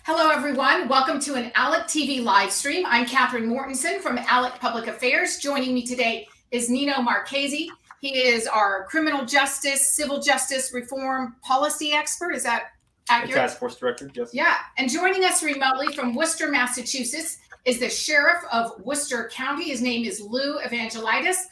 Hello, everyone. Welcome to an ALEC TV live stream. I'm Catherine Mortensen from ALEC Public Affairs. Joining me today is Nino Marchese. He is our criminal justice, civil justice reform policy expert. Is that accurate? Task Force Director, yes. Yeah. And joining us remotely from Worcester, Massachusetts is the Sheriff of Worcester County. His name is Lou Evangelitis.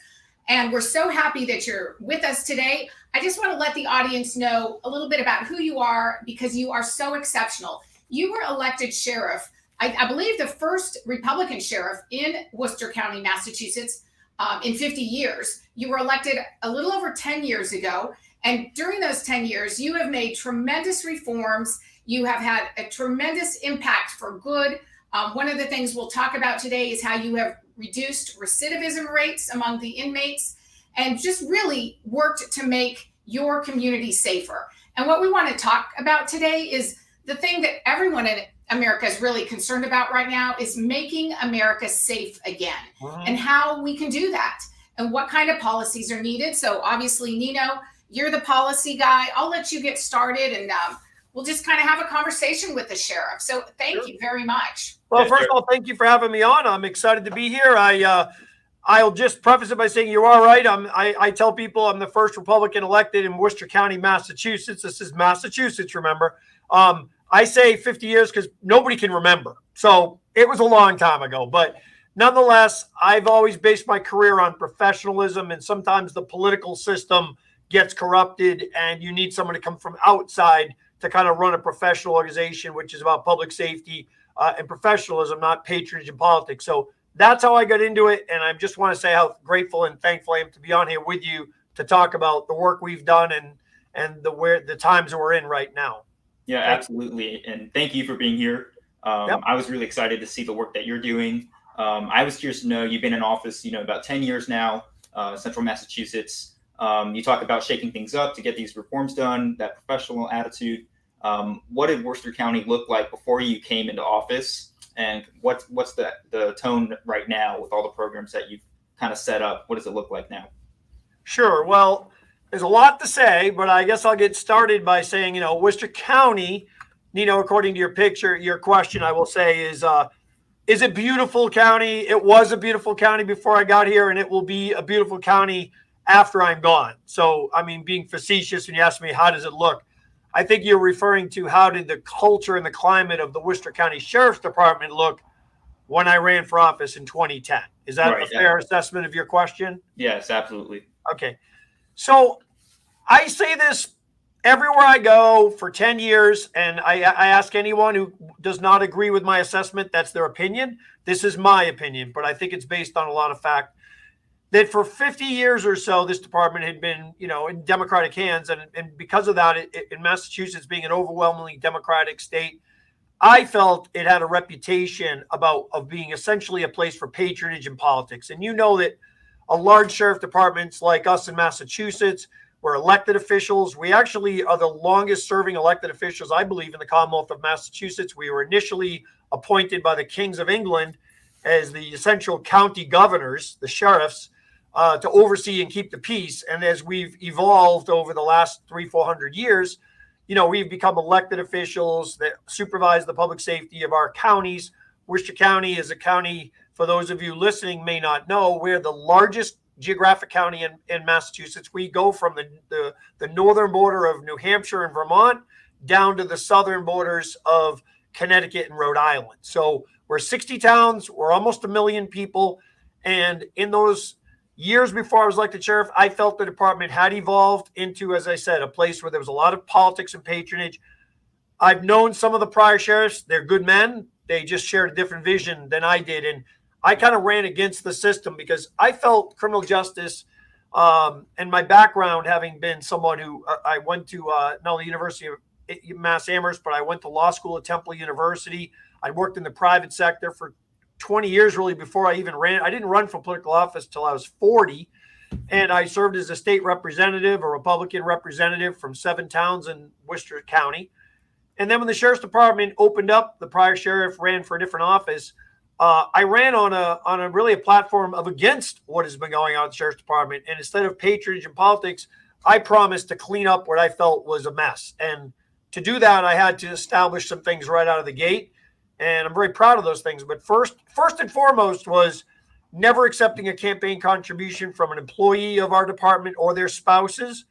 And we're so happy that you're with us today. I just want to let the audience know a little bit about who you are because you are so exceptional. You were elected sheriff, I believe the first Republican sheriff in Worcester County, Massachusetts, in 50 years. You were elected a little over 10 years ago. And during those 10 years, you have made tremendous reforms. You have had a tremendous impact for good. One of the things we'll talk about today is how you have reduced recidivism rates among the inmates and just really worked to make your community safer. And what we want to talk about today is the thing that everyone in America is really concerned about right now is making America safe again. Wow. And how we can do that and what kind of policies are needed. So obviously, Nino, you're the policy guy. I'll let you get started and we'll just kind of have a conversation with the sheriff. So thank you very much. Well, first of all, thank you for having me on. I'm excited to be here. I'll just preface it by saying you are right. I tell people I'm the first Republican elected in Worcester County, Massachusetts. This is Massachusetts, remember. I say 50 years because nobody can remember. So it was a long time ago. But nonetheless, I've always based my career on professionalism. And sometimes the political system gets corrupted and you need someone to come from outside to kind of run a professional organization, which is about public safety and professionalism, not patronage and politics. So that's how I got into it. And I just want to say how grateful and thankful I am to be on here with you to talk about the work we've done and the times that we're in right now. Yeah, absolutely. And thank you for being here. Yep. I was really excited to see the work that you're doing. I was curious to know, you've been in office, about 10 years now, Central Massachusetts. You talk about shaking things up to get these reforms done, that professional attitude. What did Worcester County look like before you came into office? And what's the tone right now with all the programs that you've kind of set up? What does it look like now? Sure. Well, there's a lot to say, but I guess I'll get started by saying, Worcester County, according to your question, I will say is a beautiful county. It was a beautiful county before I got here, and it will be a beautiful county after I'm gone. So, being facetious when you ask me, how does it look? I think you're referring to how did the culture and the climate of the Worcester County Sheriff's Department look when I ran for office in 2010. Is that a fair assessment of your question? Yes, absolutely. Okay. So I say this everywhere I go for 10 years, and I ask anyone who does not agree with my assessment, that's their opinion. This is my opinion, but I think it's based on a lot of fact that for 50 years or so, this department had been, in Democratic hands. And because of that, in Massachusetts being an overwhelmingly Democratic state, I felt it had a reputation of being essentially a place for patronage and politics. And that a large sheriff departments like us in Massachusetts, we're elected officials. We actually are the longest serving elected officials, I believe, in the Commonwealth of Massachusetts. We were initially appointed by the kings of England as the essential county governors, the sheriffs, to oversee and keep the peace. And as we've evolved over the last 300-400 years, we've become elected officials that supervise the public safety of our counties. Worcester County is a county, for those of you listening may not know, we're the largest geographic county in Massachusetts. We go from the northern border of New Hampshire and Vermont down to the southern borders of Connecticut and Rhode Island. So we're 60 towns, we're almost 1 million people. And in those years before I was elected sheriff, I felt the department had evolved into, as I said, a place where there was a lot of politics and patronage. I've known some of the prior sheriffs. They're good men. They just shared a different vision than I did. And I kind of ran against the system because I felt criminal justice and my background having been someone who I went to not only University of Mass Amherst, but I went to law school at Temple University. I worked in the private sector for 20 years, really, before I even ran. I didn't run for political office till I was 40. And I served as a state representative, a Republican representative from 7 towns in Worcester County. And then when the sheriff's department opened up, the prior sheriff ran for a different office. I ran on a really a platform of against what has been going on at the sheriff's department. And instead of patronage and politics, I promised to clean up what I felt was a mess. And to do that, I had to establish some things right out of the gate. And I'm very proud of those things. But first and foremost was never accepting a campaign contribution from an employee of our department or their spouses.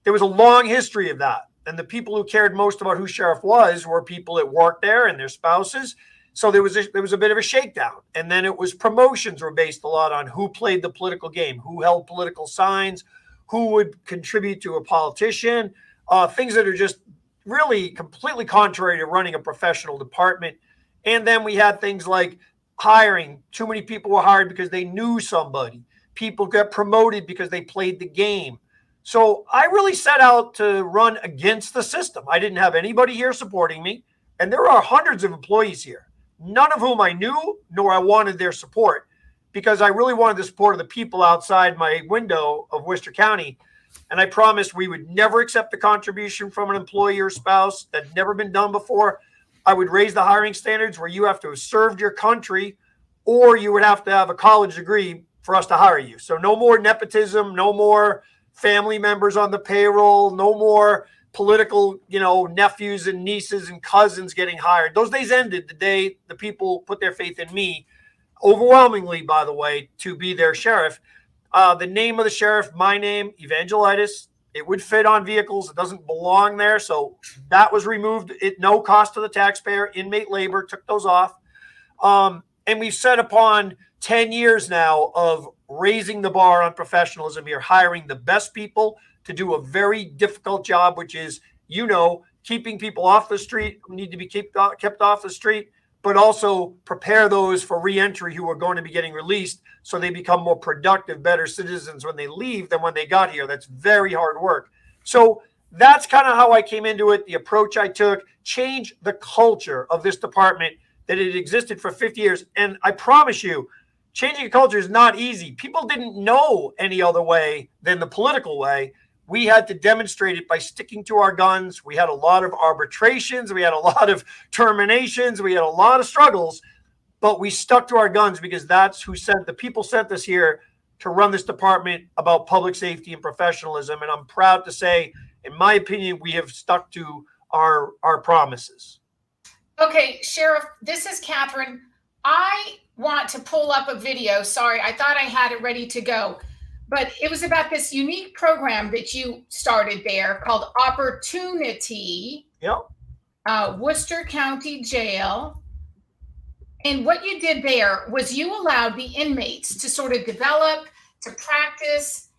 There was a long history of that. And the people who cared most about who sheriff was were people that worked there and their spouses. So there was a bit of a shakedown. And then it was promotions were based a lot on who played the political game, who held political signs, who would contribute to a politician, things that are just really completely contrary to running a professional department. And then we had things like hiring. Too many people were hired because they knew somebody. People got promoted because they played the game. So I really set out to run against the system. I didn't have anybody here supporting me. And there are hundreds of employees here, none of whom I knew, nor I wanted their support, because I really wanted the support of the people outside my window of Worcester County. And I promised we would never accept a contribution from an employee or spouse. That had never been done before. I would raise the hiring standards where you have to have served your country, or you would have to have a college degree for us to hire you. So no more nepotism, no more family members on the payroll, no more political, nephews and nieces and cousins getting hired. Those days ended the day the people put their faith in me, overwhelmingly, by the way, to be their sheriff. The name of the sheriff, my name, Evangelitis, it would fit on vehicles. It doesn't belong there. So that was removed at no cost to the taxpayer. Inmate labor took those off. And we've set upon 10 years now of raising the bar on professionalism here, hiring the best people to do a very difficult job, which is, keeping people off the street who need to be kept off the street, but also prepare those for reentry who are going to be getting released so they become more productive, better citizens when they leave than when they got here. That's very hard work. So that's kind of how I came into it. The approach I took, change the culture of this department that had existed for 50 years. And I promise you, changing a culture is not easy. People didn't know any other way than the political way. We had to demonstrate it by sticking to our guns. We had a lot of arbitrations. We had a lot of terminations. We had a lot of struggles, but we stuck to our guns because that's who sent the people sent us here to run this department about public safety and professionalism. And I'm proud to say, in my opinion, we have stuck to our promises. Okay, Sheriff, this is Catherine. I want to pull up a video. Sorry, I thought I had it ready to go. But it was about this unique program that you started there called Opportunity. Yep. Worcester County Jail. And what you did there was you allowed the inmates to sort of develop, to practice,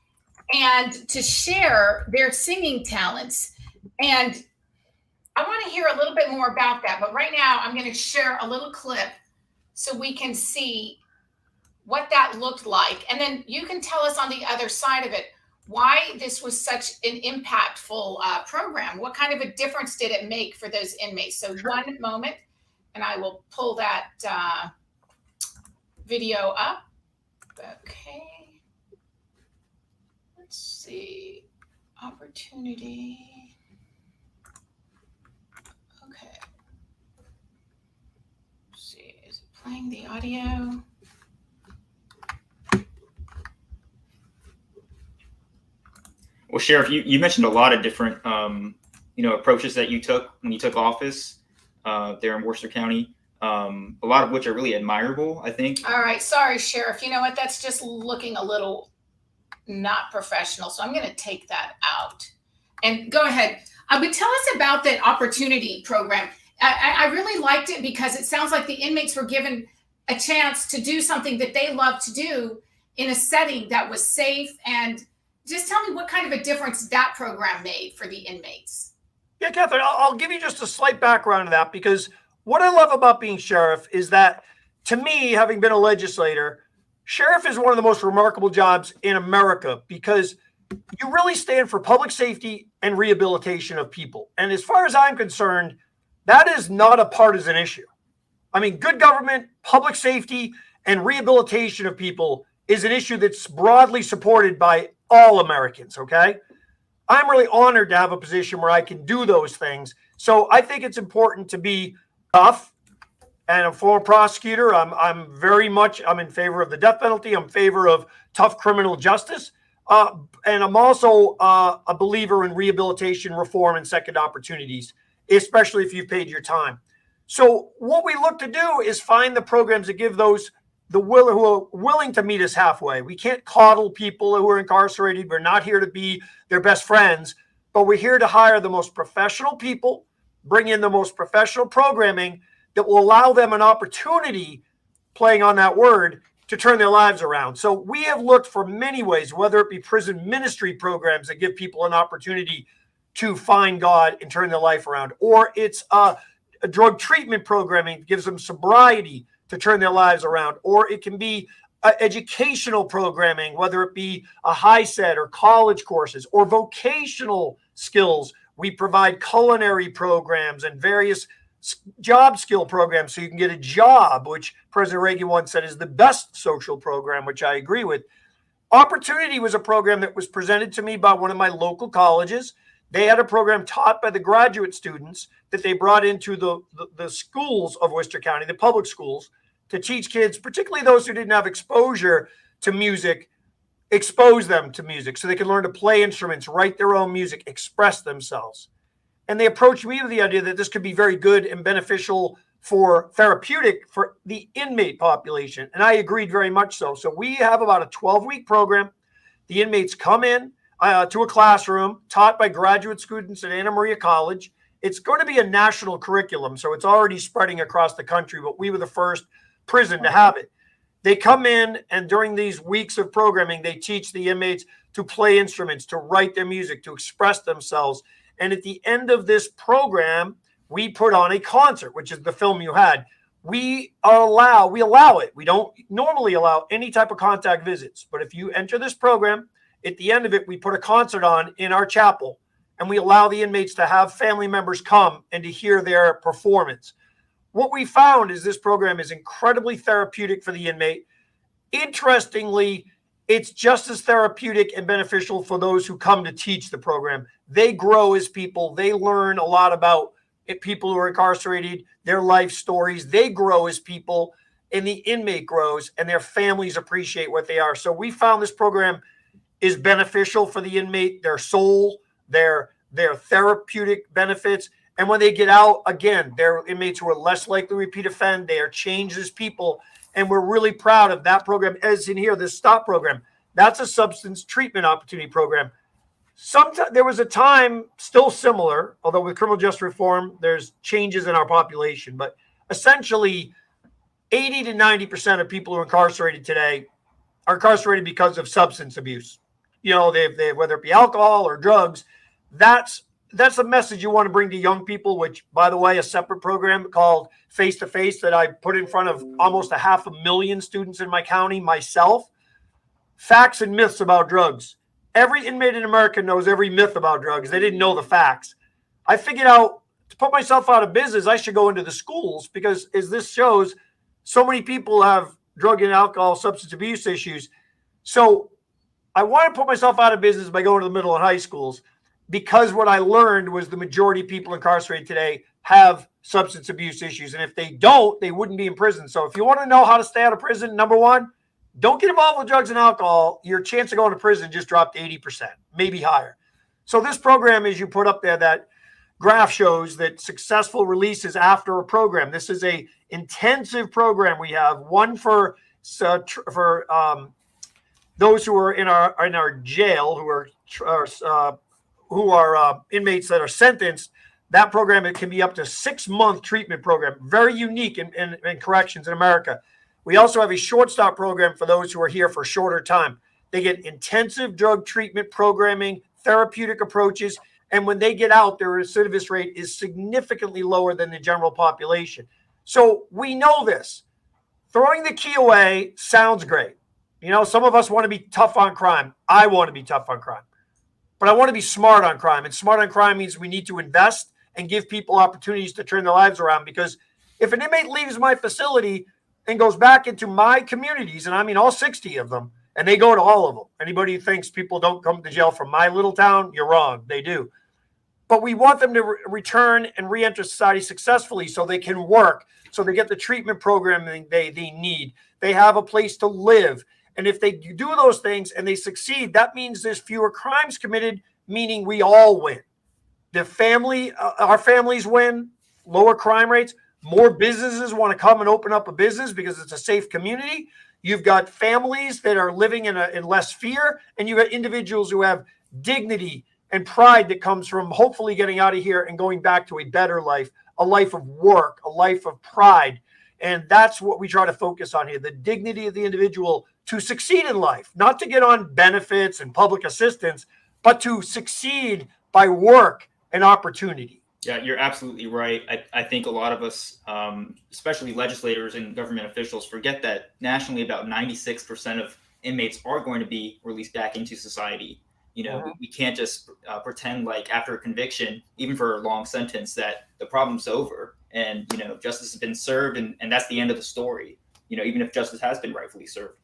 and to share their singing talents. And I want to hear a little bit more about that. But right now, I'm going to share a little clip so we can see what that looked like. And then you can tell us on the other side of it why this was such an impactful program. What kind of a difference did it make for those inmates? So one moment, and I will pull that video up. Okay. Let's see. Opportunity. Okay. Let's see. Is it playing the audio? Well, Sheriff, you mentioned a lot of different, approaches that you took when you took office there in Worcester County, a lot of which are really admirable, I think. All right. Sorry, Sheriff. You know what? That's just looking a little not professional. So I'm going to take that out. And go ahead. But tell us about that Opportunity program. I really liked it because it sounds like the inmates were given a chance to do something that they love to do in a setting that was safe. And just tell me what kind of a difference that program made for the inmates. Yeah, Catherine, I'll give you just a slight background to that, because what I love about being sheriff is that, to me, having been a legislator, sheriff is one of the most remarkable jobs in America because you really stand for public safety and rehabilitation of people. And as far as I'm concerned, that is not a partisan issue. I mean, good government, public safety, and rehabilitation of people is an issue that's broadly supported by all Americans, okay? I'm really honored to have a position where I can do those things. So I think it's important to be tough. And a former prosecutor, I'm in favor of the death penalty. I'm in favor of tough criminal justice. And I'm also a believer in rehabilitation, reform, and second opportunities. especially if you've paid your time. So what we look to do is find the programs that give those who are willing to meet us halfway. We can't coddle people who are incarcerated. We're not here to be their best friends, but we're here to hire the most professional people, bring in the most professional programming that will allow them an opportunity, playing on that word, to turn their lives around. So we have looked for many ways, whether it be prison ministry programs that give people an opportunity to find God and turn their life around, or it's a drug treatment programming that gives them sobriety to turn their lives around, or it can be educational programming, whether it be a high set or college courses or vocational skills. We provide culinary programs and various job skill programs so you can get a job, which President Reagan once said is the best social program, which I agree with. Opportunity was a program that was presented to me by one of my local colleges. They had a program taught by the graduate students that they brought into the schools of Worcester County, the public schools, to teach kids, particularly those who didn't have exposure to music, expose them to music so they can learn to play instruments, write their own music, express themselves. And they approached me with the idea that this could be very good and beneficial for therapeutic for the inmate population. And I agreed very much so. So we have about a 12-week program. The inmates come in to a classroom taught by graduate students at Anna Maria College. It's going to be a national curriculum, so it's already spreading across the country, but we were the first prison to have it. They come in, and during these weeks of programming, they teach the inmates to play instruments, to write their music, to express themselves. And at the end of this program, we put on a concert, which is the film you had. We allow it. We don't normally allow any type of contact visits. But if you enter this program, at the end of it, we put a concert on in our chapel, and we allow the inmates to have family members come and to hear their performance. What we found is this program is incredibly therapeutic for the inmate. Interestingly, it's just as therapeutic and beneficial for those who come to teach the program. They grow as people. They learn a lot about people who are incarcerated, their life stories. They grow as people, and the inmate grows, and their families appreciate what they are. So we found this program is beneficial for the inmate, their soul, their therapeutic benefits. And when they get out, again, they're inmates who are less likely to repeat offend. They are changed as people. And we're really proud of that program. As in here, this STOP program, that's a substance treatment opportunity program. There was a time still similar, although with criminal justice reform, there's changes in our population. But essentially, 80 to 90% of people who are incarcerated today are incarcerated because of substance abuse. You know, they whether it be alcohol or drugs. That's the message you want to bring to young people, which, by the way, a separate program called Face to Face that I put in front of almost 500,000 students in my county myself. Facts and myths about drugs. Every inmate in America knows every myth about drugs. They didn't know the facts. I figured out to put myself out of business, I should go into the schools because, as this shows, so many people have drug and alcohol substance abuse issues. So I want to put myself out of business by going to the middle and high schools, because what I learned was the majority of people incarcerated today have substance abuse issues. And if they don't, they wouldn't be in prison. So if you want to know how to stay out of prison, number one, don't get involved with drugs and alcohol. Your chance of going to prison just dropped 80%, maybe higher. So this program, as you put up there, that graph shows that successful releases after a program. This is a intensive program we have, one for those who are in our jail, who are inmates that are sentenced. That program, it can be up to 6-month treatment program, very unique in corrections in America. We also have a short stop program for those who are here for a shorter time. They get intensive drug treatment programming, therapeutic approaches, and when they get out, their recidivist rate is significantly lower than the general population. So we know this. Throwing the key away sounds great. You know, some of us want to be tough on crime. I want to be tough on crime. But I want to be smart on crime. And smart on crime means we need to invest and give people opportunities to turn their lives around. Because if an inmate leaves my facility and goes back into my communities, and I mean all 60 of them, and they go to all of them. Anybody who thinks people don't come to jail from my little town, you're wrong. They do. But we want them to return and re-enter society successfully so they can work, so they get the treatment programming they need. They have a place to live. And if they do those things and they succeed, that means there's fewer crimes committed, meaning we all win. our families win, lower crime rates. More businesses want to come and open up a business because it's a safe community. You've got families that are living in less fear, and you've got individuals who have dignity and pride that comes from hopefully getting out of here and going back to a better life, a life of work, a life of pride. And that's what we try to focus on here, the dignity of the individual to succeed in life, not to get on benefits and public assistance, but to succeed by work and opportunity. Yeah, you're absolutely right. I think a lot of us, especially legislators and government officials, forget that nationally about 96% of inmates are going to be released back into society. We can't just pretend like after a conviction, even for a long sentence, that the problem's over and, justice has been served and that's the end of the story, even if justice has been rightfully served,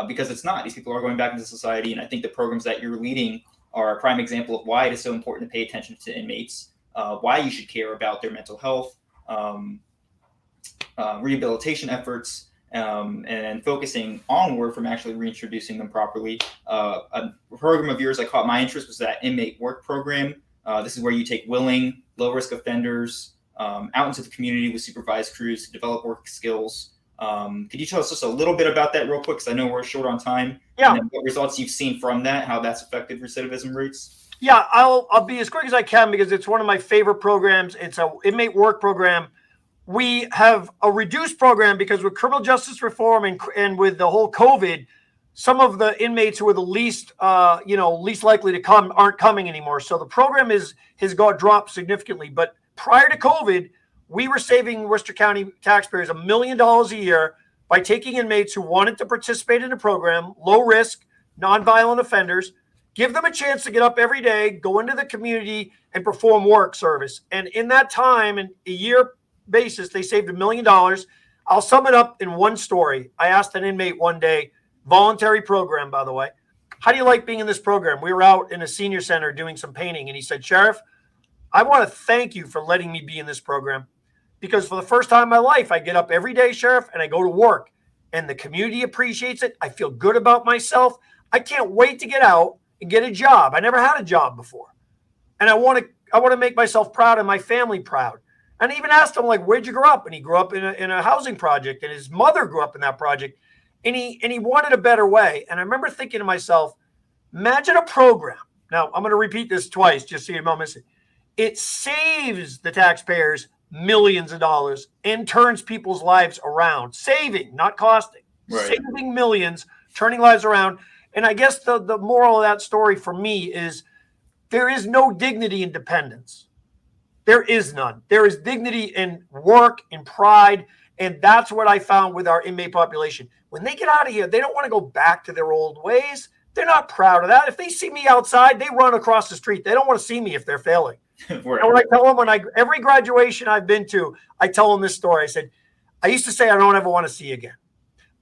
because it's not. These people are going back into society. And I think the programs that you're leading are a prime example of why it is so important to pay attention to inmates. Why you should care about their mental health, rehabilitation efforts, and focusing onward from actually reintroducing them properly. A program of yours that caught my interest was that inmate work program. This is where you take willing, low-risk offenders out into the community with supervised crews to develop work skills. Could you tell us just a little bit about that real quick? Because I know we're short on time. Yeah. And what results you've seen from that, how that's affected recidivism rates? Yeah, I'll be as quick as I can because it's one of my favorite programs. It's a inmate work program. We have a reduced program because with criminal justice reform and with the whole COVID, some of the inmates who are the least likely to come aren't coming anymore. So the program has got dropped significantly. But prior to COVID, we were saving Worcester County taxpayers $1 million a year by taking inmates who wanted to participate in the program, low risk, nonviolent offenders, give them a chance to get up every day, go into the community, and perform work service. And in that time, in a year basis, they saved $1 million. I'll sum it up in one story. I asked an inmate one day, voluntary program, by the way, how do you like being in this program? We were out in a senior center doing some painting, and he said, Sheriff, I want to thank you for letting me be in this program because for the first time in my life, I get up every day, Sheriff, and I go to work, and the community appreciates it. I feel good about myself. I can't wait to get out and get a job. I never had a job before. And I want to make myself proud and my family proud. And I even asked him, like, where'd you grow up? And he grew up in a housing project, and his mother grew up in that project. And he wanted a better way. And I remember thinking to myself, imagine a program. Now, I'm going to repeat this twice just so you don't miss it. It saves the taxpayers millions of dollars and turns people's lives around. Saving, not costing. Right. Saving millions, turning lives around. And I guess the moral of that story for me is there is no dignity in dependence. There is none. There is dignity in work, in pride. And that's what I found with our inmate population. When they get out of here, they don't want to go back to their old ways. They're not proud of that. If they see me outside, they run across the street. They don't want to see me if they're failing. Right. And when I tell them, every graduation I've been to, I tell them this story. I said, I used to say I don't ever want to see you again.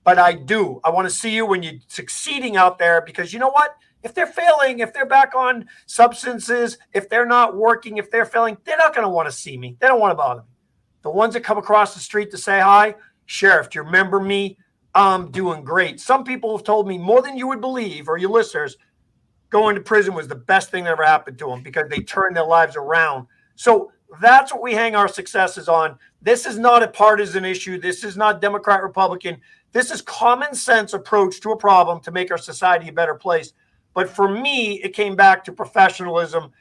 But I do. I want to see you when you're succeeding out there because you know what? If they're failing, if they're back on substances, if they're not working, if they're failing, they're not going to want to see me. They don't want to bother me. The ones that come across the street to say hi, Sheriff, do you remember me? I'm doing great. Some people have told me more than you would believe, or your listeners, going to prison was the best thing that ever happened to them because they turned their lives around. So that's what we hang our successes on. This is not a partisan issue. This is not Democrat, Republican. This is common sense approach to a problem to make our society a better place. But for me, it came back to professionalism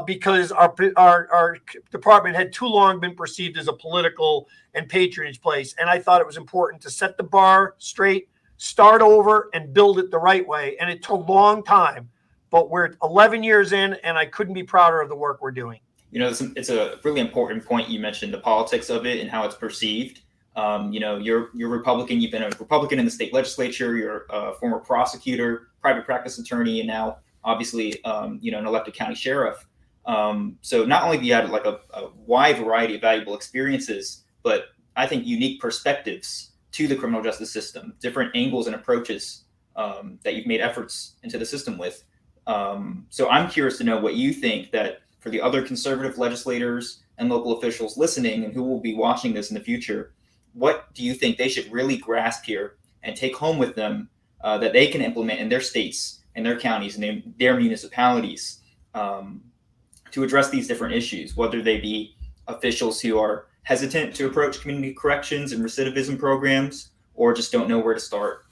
because our department had too long been perceived as a political and patronage place. And I thought it was important to set the bar straight, start over, and build it the right way. And it took a long time, but we're 11 years in, and I couldn't be prouder of the work we're doing. It's a really important point you mentioned, the politics of it and how it's perceived. You're Republican. You've been a Republican in the state legislature. You're a former prosecutor, private practice attorney, and now obviously, an elected county sheriff. So not only have you had like a wide variety of valuable experiences, but I think unique perspectives to the criminal justice system, different angles and approaches that you've made efforts into the system with. So I'm curious to know what you think that for the other conservative legislators and local officials listening and who will be watching this in the future, what do you think they should really grasp here and take home with them that they can implement in their states and their counties and their municipalities to to address these different issues, whether they be officials who are hesitant to approach community corrections and recidivism programs, or just don't know where to start?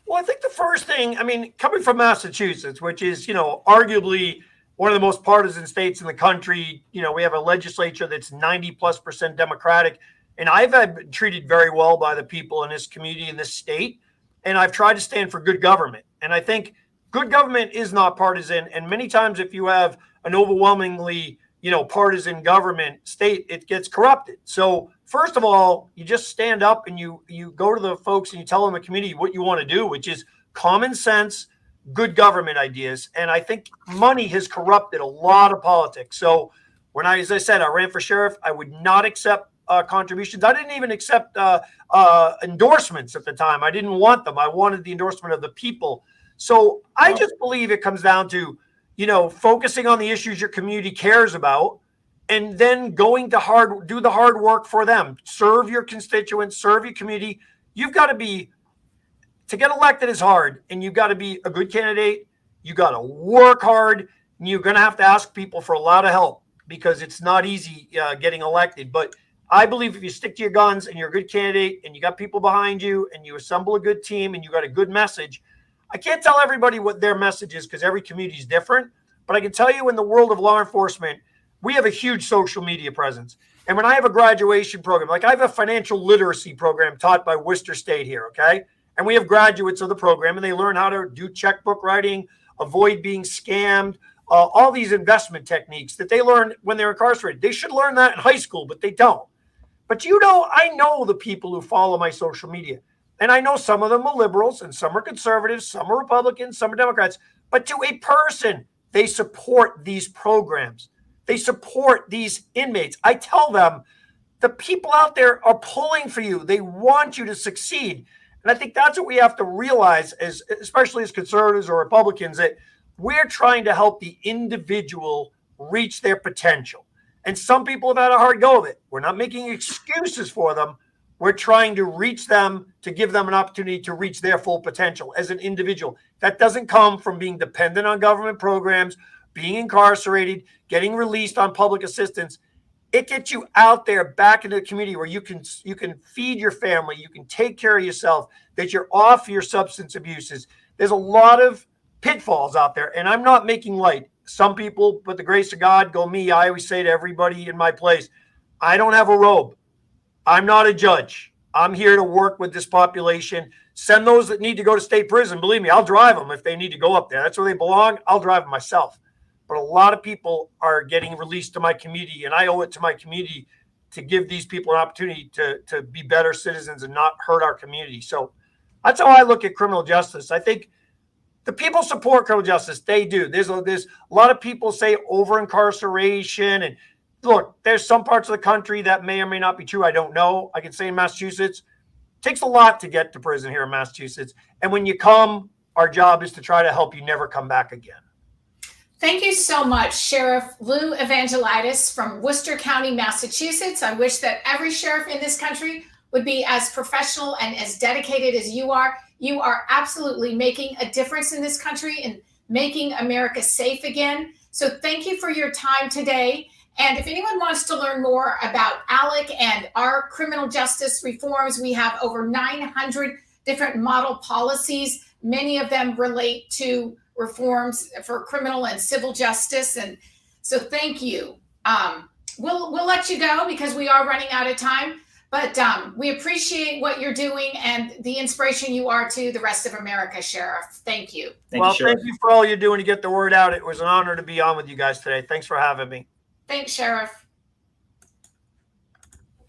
Well, I think the first thing, I mean, coming from Massachusetts, which is, arguably one of the most partisan states in the country, we have a legislature that's 90+% Democratic. And I've been treated very well by the people in this community, in this state. And I've tried to stand for good government. And I think good government is not partisan. And many times if you have an overwhelmingly, partisan government state, it gets corrupted. So first of all, you just stand up and you go to the folks and you tell them a community what you want to do, which is common sense, good government ideas. And I think money has corrupted a lot of politics. So as I said, I ran for sheriff, I would not accept contributions. I didn't even accept endorsements at the time. I didn't want them. I wanted the endorsement of the people. So I just believe it comes down to, focusing on the issues your community cares about, and then do the hard work for them. Serve your constituents, serve your community. To get elected is hard, and you've got to be a good candidate. You got to work hard, and you're going to have to ask people for a lot of help because it's not easy getting elected. But I believe if you stick to your guns and you're a good candidate and you got people behind you and you assemble a good team and you got a good message, I can't tell everybody what their message is because every community is different. But I can tell you in the world of law enforcement, we have a huge social media presence. And when I have a graduation program, like I have a financial literacy program taught by Worcester State here, okay? And we have graduates of the program and they learn how to do checkbook writing, avoid being scammed, all these investment techniques that they learn when they're incarcerated. They should learn that in high school, but they don't. But I know the people who follow my social media. And I know some of them are liberals and some are conservatives, some are Republicans, some are Democrats. But to a person, they support these programs. They support these inmates. I tell them, the people out there are pulling for you. They want you to succeed. And I think that's what we have to realize, especially as conservatives or Republicans, that we're trying to help the individual reach their potential. And some people have had a hard go of it. We're not making excuses for them. We're trying to reach them, to give them an opportunity to reach their full potential as an individual. That doesn't come from being dependent on government programs, being incarcerated, getting released on public assistance. It gets you out there back into the community where you can feed your family, you can take care of yourself, that you're off your substance abuses. There's a lot of pitfalls out there, and I'm not making light. Some people, with the grace of God, go me. I always say to everybody in my place, I don't have a robe. I'm not a judge. I'm here to work with this population. Send those that need to go to state prison. Believe me, I'll drive them if they need to go up there. That's where they belong. I'll drive them myself. But a lot of people are getting released to my community, and I owe it to my community to give these people an opportunity to be better citizens and not hurt our community. So that's how I look at criminal justice. I think the people support criminal justice. They do. There's a lot of people say over incarceration. And look, there's some parts of the country that may or may not be true. I don't know. I can say in Massachusetts, it takes a lot to get to prison here in Massachusetts. And when you come, our job is to try to help you never come back again. Thank you so much, Sheriff Lou Evangelides from Worcester County, Massachusetts. I wish that every sheriff in this country would be as professional and as dedicated as you are. You are absolutely making a difference in this country and making America safe again. So thank you for your time today. And if anyone wants to learn more about ALEC and our criminal justice reforms, we have over 900 different model policies. Many of them relate to reforms for criminal and civil justice. And so thank you. We'll let you go because we are running out of time, but we appreciate what you're doing and the inspiration you are to the rest of America, Sheriff. Thank you. Thank you for all you're doing to get the word out. It was an honor to be on with you guys today. Thanks for having me. Thanks, Sheriff.